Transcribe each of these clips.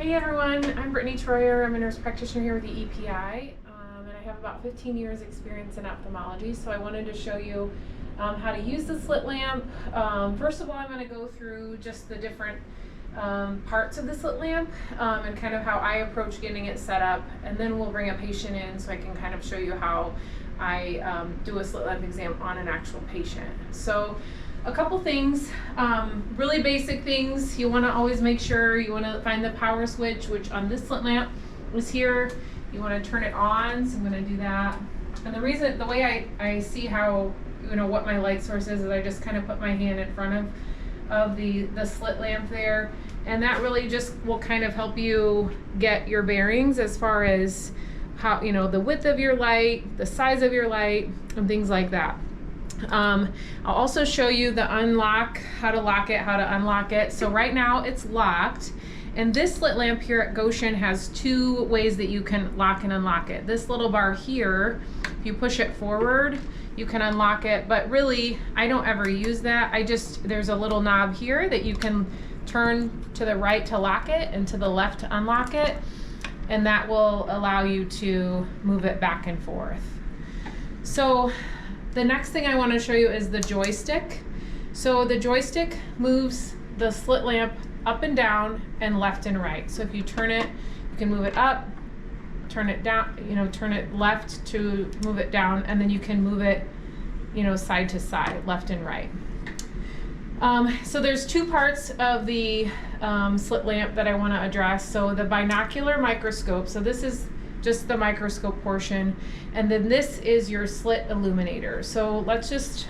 Hey everyone, I'm Brittany Troyer. I'm a nurse practitioner here with the EPI, and I have about 15 years experience in ophthalmology, so I wanted to show you how to use the slit lamp. First of all, I'm going to go through just the different parts of the slit lamp and kind of how I approach getting it set up, and then we'll bring a patient in so I can kind of show you how I do a slit lamp exam on an actual patient. So a couple things, really basic things. You want to always make sure you want to find the power switch, which on this slit lamp is here. You want to turn it on, so I'm going to do that. And the way I see how, what my light source is I just kind of put my hand in front of the slit lamp there, and that really just will kind of help you get your bearings as far as how, the width of your light, the size of your light, and things like that. I'll also show you the unlock, how to lock it, how to unlock it. So right now it's locked, and this slit lamp here at Goshen has two ways that you can lock and unlock it. This little bar here, if you push it forward, you can unlock it, but really I don't ever use that. There's a little knob here that you can turn to the right to lock it and to the left to unlock it, and that will allow you to move it back and forth. So the next thing I want to show you is the joystick. So the joystick moves the slit lamp up and down and left and right. So if you turn it, you can move it up, turn it down, turn it left to move it down, and then you can move it, side to side, left and right. So there's two parts of the slit lamp that I want to address. So the binocular microscope, so this is just the microscope portion, and then this is your slit illuminator. So let's just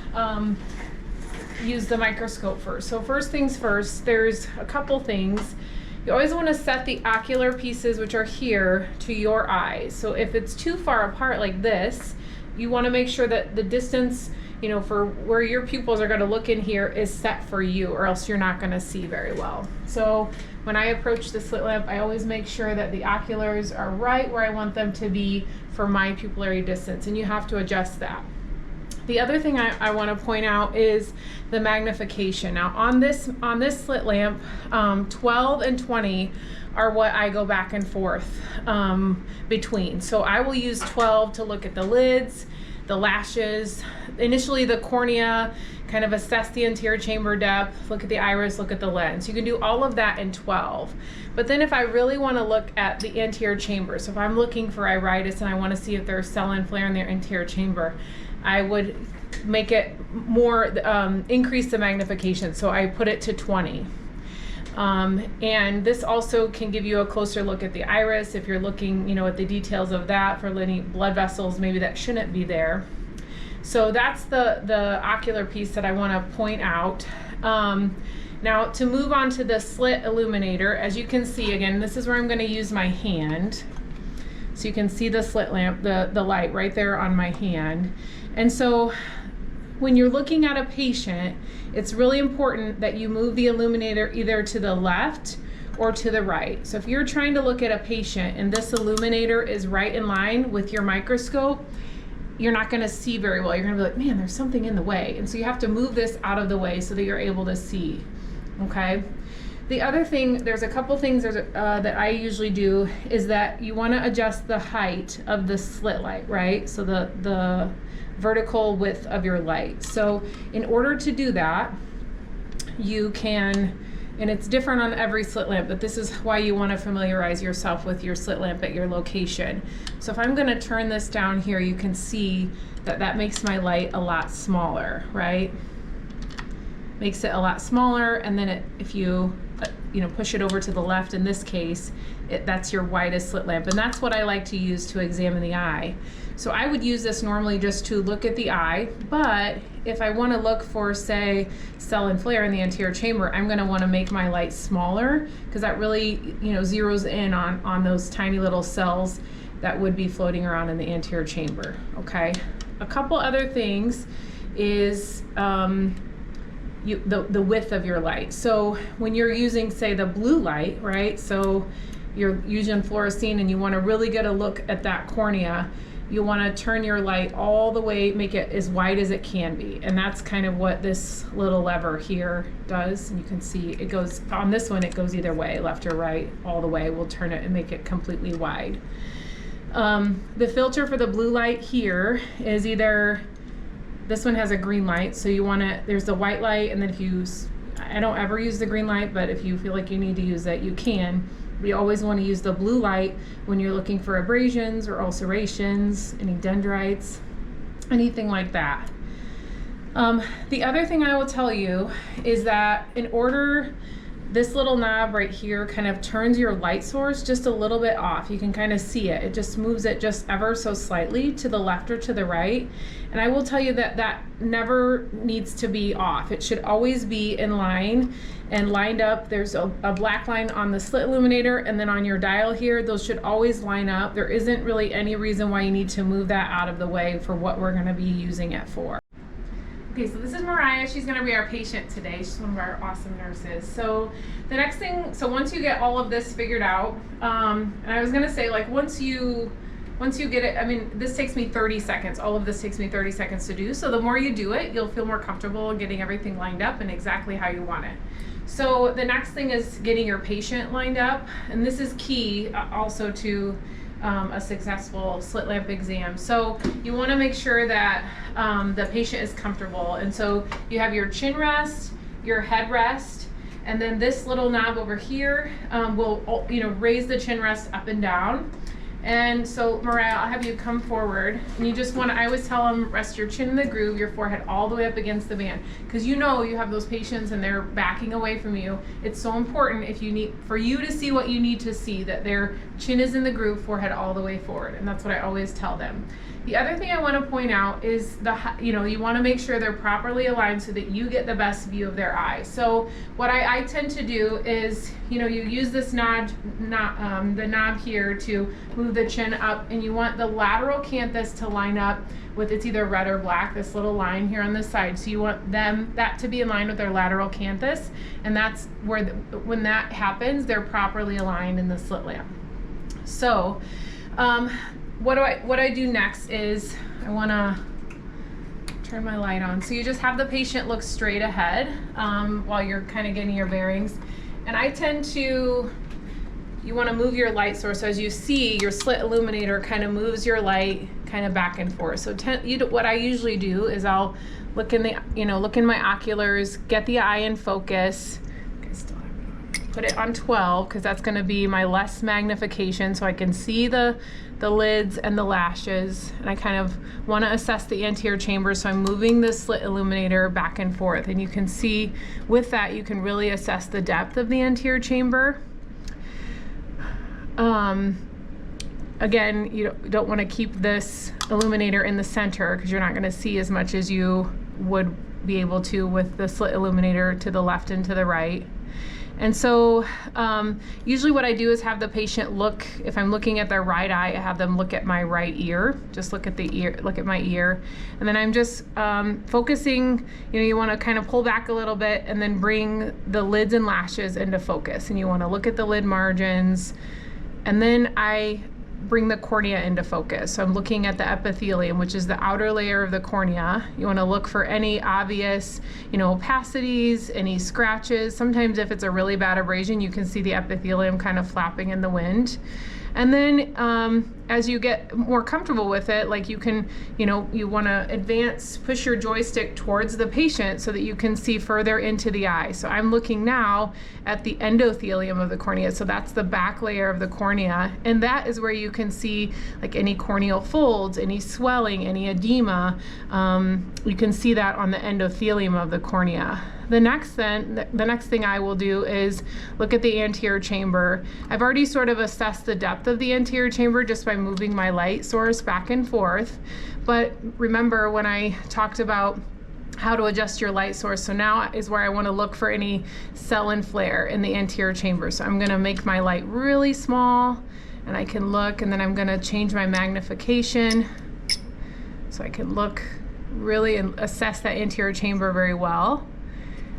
use the microscope first. So first things first, there's a couple things. You always want to set the ocular pieces, which are here, to your eyes. So if it's too far apart like this, you want to make sure that the distance, for where your pupils are going to look in here is set for you, or else you're not going to see very well. So when I approach the slit lamp, I always make sure that the oculars are right where I want them to be for my pupillary distance, and you have to adjust that. The other thing I want to point out is the magnification. Now on this slit lamp, 12 and 20 are what I go back and forth between. So I will use 12 to look at the lids, the lashes, initially the cornea, kind of assess the anterior chamber depth, look at the iris, look at the lens. You can do all of that in 12. But then if I really want to look at the anterior chamber, so if I'm looking for iritis and I want to see if there's cell and flare in their anterior chamber, I would make it more, increase the magnification. So I put it to 20. And this also can give you a closer look at the iris if you're looking, at the details of that for any blood vessels maybe that shouldn't be there. So that's the ocular piece that I want to point out. Now to move on to the slit illuminator, as you can see, again, this is where I'm going to use my hand. So you can see the slit lamp, the light right there on my hand. And so when you're looking at a patient, it's really important that you move the illuminator either to the left or to the right. So if you're trying to look at a patient and this illuminator is right in line with your microscope, you're not going to see very well. You're going to be like, man, there's something in the way. And so you have to move this out of the way so that you're able to see. Okay. The other thing, there's a couple things that I usually do is that you want to adjust the height of the slit light, right? So the vertical width of your light. So in order to do that, you can, and it's different on every slit lamp, but this is why you want to familiarize yourself with your slit lamp at your location. So if I'm going to turn this down here, you can see that makes my light a lot smaller, right? Makes it a lot smaller, and then if you push it over to the left, in this case, that's your widest slit lamp, and that's what I like to use to examine the eye. So I would use this normally just to look at the eye, but if I want to look for, say, cell and flare in the anterior chamber, I'm going to want to make my light smaller, because that really zeroes in on those tiny little cells that would be floating around in the anterior chamber. Okay, a couple other things is the width of your light. So when you're using, say, the blue light, right? So you're using fluorescein and you want to really get a look at that cornea, you want to turn your light all the way, make it as wide as it can be. And that's kind of what this little lever here does. And you can see it goes, on this one, it goes either way, left or right, all the way. We'll turn it and make it completely wide. The filter for the blue light here is either, this one has a green light, so you want to, there's the white light, and then if you, I don't ever use the green light, but if you feel like you need to use it, you can. We always want to use the blue light when you're looking for abrasions or ulcerations, any dendrites, anything like that. The other thing I will tell you is that in order, this little knob right here kind of turns your light source just a little bit off. You can kind of see it. It just moves it just ever so slightly to the left or to the right. And I will tell you that that never needs to be off. It should always be in line and lined up. There's a black line on the slit illuminator, and then on your dial here, those should always line up. There isn't really any reason why you need to move that out of the way for what we're going to be using it for. Okay, so this is Mariah. She's going to be our patient today. She's one of our awesome nurses. So the next thing, so once you get all of this figured out, and I was going to say, like, once you get it, I mean, this takes me 30 seconds. All of this takes me 30 seconds to do. So the more you do it, you'll feel more comfortable getting everything lined up and exactly how you want it. So the next thing is getting your patient lined up. And this is key also to a successful slit lamp exam. So you want to make sure that the patient is comfortable. And so you have your chin rest, your head rest, and then this little knob over here will, you know, raise the chin rest up and down. And so Mariah, I'll have you come forward, and you just want to, I always tell them, rest your chin in the groove, your forehead all the way up against the band, because you know you have those patients and they're backing away from you. It's so important if you need, for you to see what you need to see, that their chin is in the groove, forehead all the way forward, and that's what I always tell them. The other thing I want to point out is you know, you want to make sure they're properly aligned so that you get the best view of their eyes. So what I tend to do is, you know, you use this the knob here to move the chin up, and you want the lateral canthus to line up with, it's either red or black, this little line here on the side. So you want that to be in line with their lateral canthus, and that's where when that happens, they're properly aligned in the slit lamp. So what I do next is I want to turn my light on. So you just have the patient look straight ahead while you're kind of getting your bearings. And I tend to, you want to move your light source. So as you see, your slit illuminator kind of moves your light kind of back and forth. So what I usually do is I'll look in look in my oculars, get the eye in focus. Put it on 12 because that's going to be my less magnification, so I can see the lids and the lashes, and I kind of want to assess the anterior chamber, so I'm moving the slit illuminator back and forth, and you can see with that you can really assess the depth of the anterior chamber. Again, you don't want to keep this illuminator in the center because you're not going to see as much as you would be able to with the slit illuminator to the left and to the right. And so usually what I do is have the patient look, if I'm looking at their right eye, I have them look at my right ear, just look at the ear, look at my ear. And then I'm just focusing, you want to kind of pull back a little bit and then bring the lids and lashes into focus. And you want to look at the lid margins. And then I bring the cornea into focus. So I'm looking at the epithelium, which is the outer layer of the cornea. You want to look for any obvious, opacities, any scratches. Sometimes if it's a really bad abrasion, you can see the epithelium kind of flapping in the wind. And then as you get more comfortable with it, like you can, you want to push your joystick towards the patient so that you can see further into the eye. So I'm looking now at the endothelium of the cornea. So that's the back layer of the cornea. And that is where you can see like any corneal folds, any swelling, any edema. You can see that on the endothelium of the cornea. The next thing I will do is look at the anterior chamber. I've already sort of assessed the depth of the anterior chamber just by moving my light source back and forth. But remember when I talked about how to adjust your light source. So now is where I want to look for any cell and flare in the anterior chamber. So I'm going to make my light really small and I can look, and then I'm going to change my magnification so I can look really and assess that anterior chamber very well.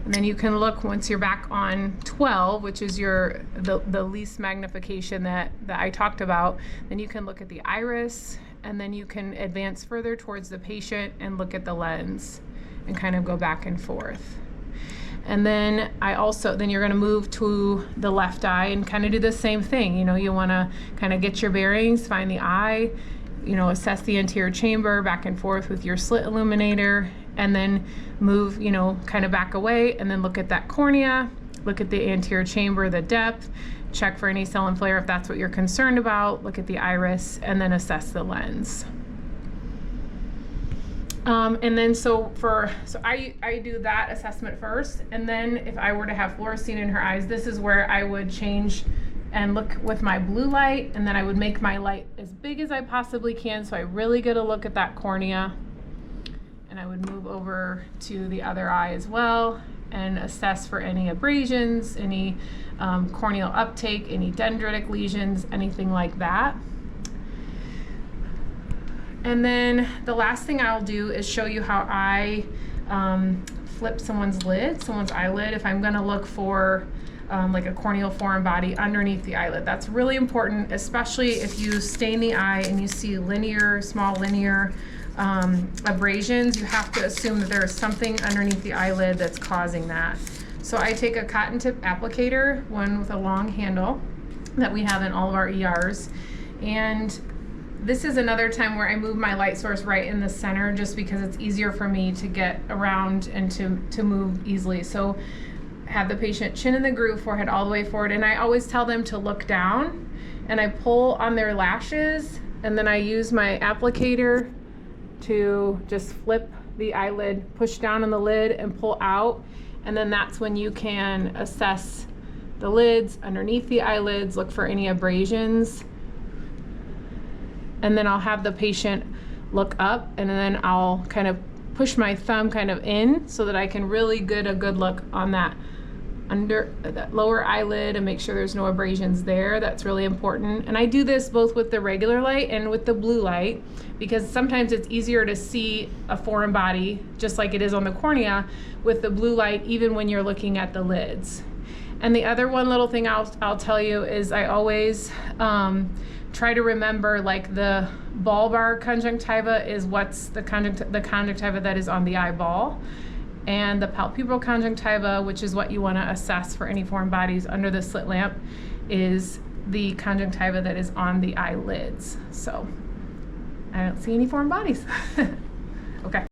And then you can look once you're back on 12, which is the least magnification that I talked about. Then you can look at the iris and then you can advance further towards the patient and look at the lens and kind of go back and forth. And then then you're gonna move to the left eye and kind of do the same thing. You know, you wanna kind of get your bearings, find the eye, you know, assess the anterior chamber back and forth with your slit illuminator, and then move, you know, kind of back away, and then look at that cornea, look at the anterior chamber, the depth, check for any cell and flare if that's what you're concerned about, look at the iris, and then assess the lens. And then I do that assessment first, and then if I were to have fluorescein in her eyes, this is where I would change and look with my blue light, and then I would make my light as big as I possibly can so I really get a look at that cornea. And I would move over to the other eye as well and assess for any abrasions, any corneal uptake, any dendritic lesions, anything like that. And then the last thing I'll do is show you how I flip someone's eyelid, if I'm gonna look for like a corneal foreign body underneath the eyelid. That's really important, especially if you stain the eye and you see small linear abrasions. You have to assume that there is something underneath the eyelid that's causing that. So I take a cotton tip applicator, one with a long handle that we have in all of our ERs, and this is another time where I move my light source right in the center just because it's easier for me to get around and to move easily. So have the patient chin in the groove, forehead all the way forward, and I always tell them to look down, and I pull on their lashes, and then I use my applicator to just flip the eyelid, push down on the lid and pull out, and then that's when you can assess the lids underneath the eyelids, look for any abrasions, and then I'll have the patient look up, and then I'll kind of push my thumb kind of in so that I can really get a good look on that lower eyelid and make sure there's no abrasions there. That's really important. And I do this both with the regular light and with the blue light because sometimes it's easier to see a foreign body, just like it is on the cornea, with the blue light, even when you're looking at the lids. And the other one little thing I'll tell you is I always try to remember, like, the bulbar conjunctiva is what's the conjunctiva that is on the eyeball, and the palpebral conjunctiva, which is what you want to assess for any foreign bodies under the slit lamp, is the conjunctiva that is on the eyelids. So I don't see any foreign bodies. Okay.